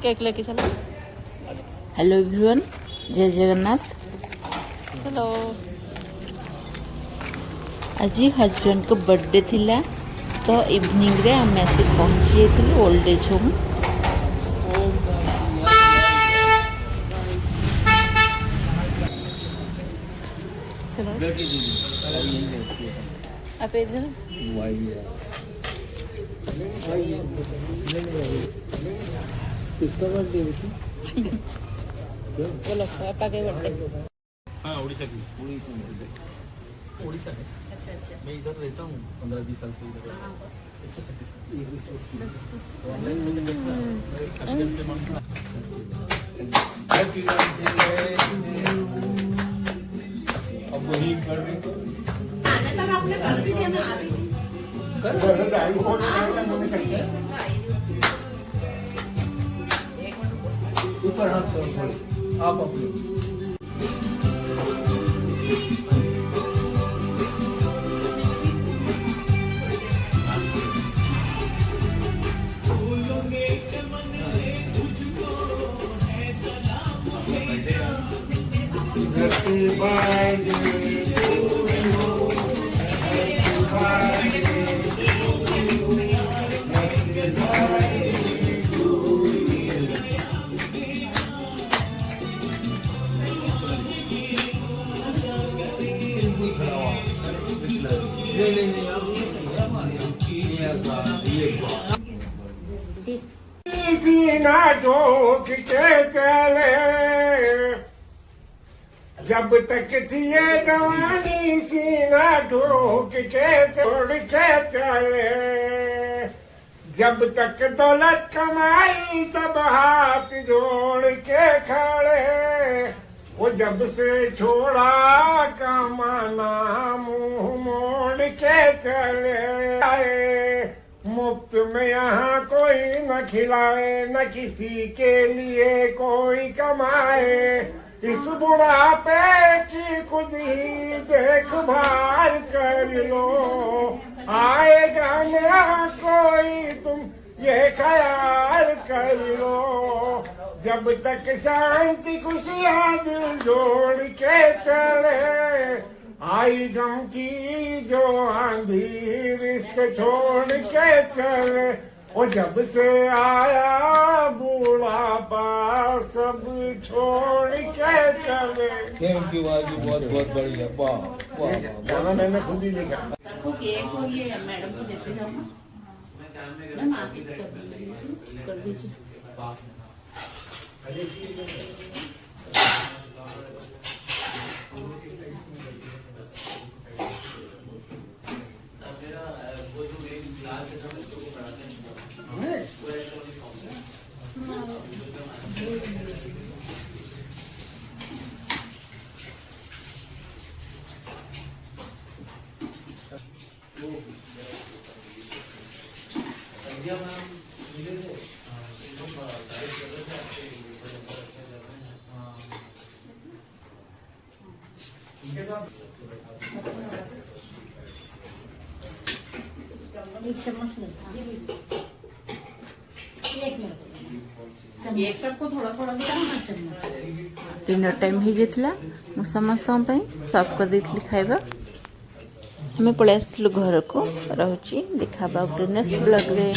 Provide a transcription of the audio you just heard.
Cake लेके चलो। Hello everyone, जय जगन्नाथ। चलो आज हजबैंड को बर्थडे थिला तो इवनिंग रे आम आसी पहुँची जाइए ओल्ड एज होम। चलो आप इधर किसका बर्थडे बेटी? बोलो पापा के बर्थडे। हाँ उड़ीसा की उड़ीसा है। अच्छा अच्छा। मैं इधर रहता हूँ 15-20 साल से इधर। अब वही कर ऊपर हाथ करो आप अपने सीना ठोक के चले जब तक थी ये जवानी, सीना ठोक के छोड़ के चले जब तक दौलत कमाई सब हाथ जोड़ के खड़े। वो जब से छोड़ा कमाना मुंह मोड़ के चले आए। मुफ्त में यहाँ कोई न खिलाए न किसी के लिए कोई कमाए। इस बुढ़ापे की खुद ही देखभाल कर लो, आएगा नया कोई तुम ये ख्याल कर लो। जब तक शांति खुशियाँ दिल जोड़ के चले, आई गम की जो आंधी रिश्ते छोड़ के चले। वो जब से आया बूढ़ापा सब छोड़ के चले। थैंक यू आज बहुत बहुत बढ़िया। वाह वाह गाना मैंने खुद ही लिखा। मैडम को देते जाओ ना, आप कर दीजिए। एक चम्मच एक सबको थोड़ा थोड़ा चम्मच। डिनर टाइम हो गया समस्त सर्व कर देती खाଇବା। हमें पलि आसलु घर को। रही देखा नेक्स्ट ब्लॉग रे।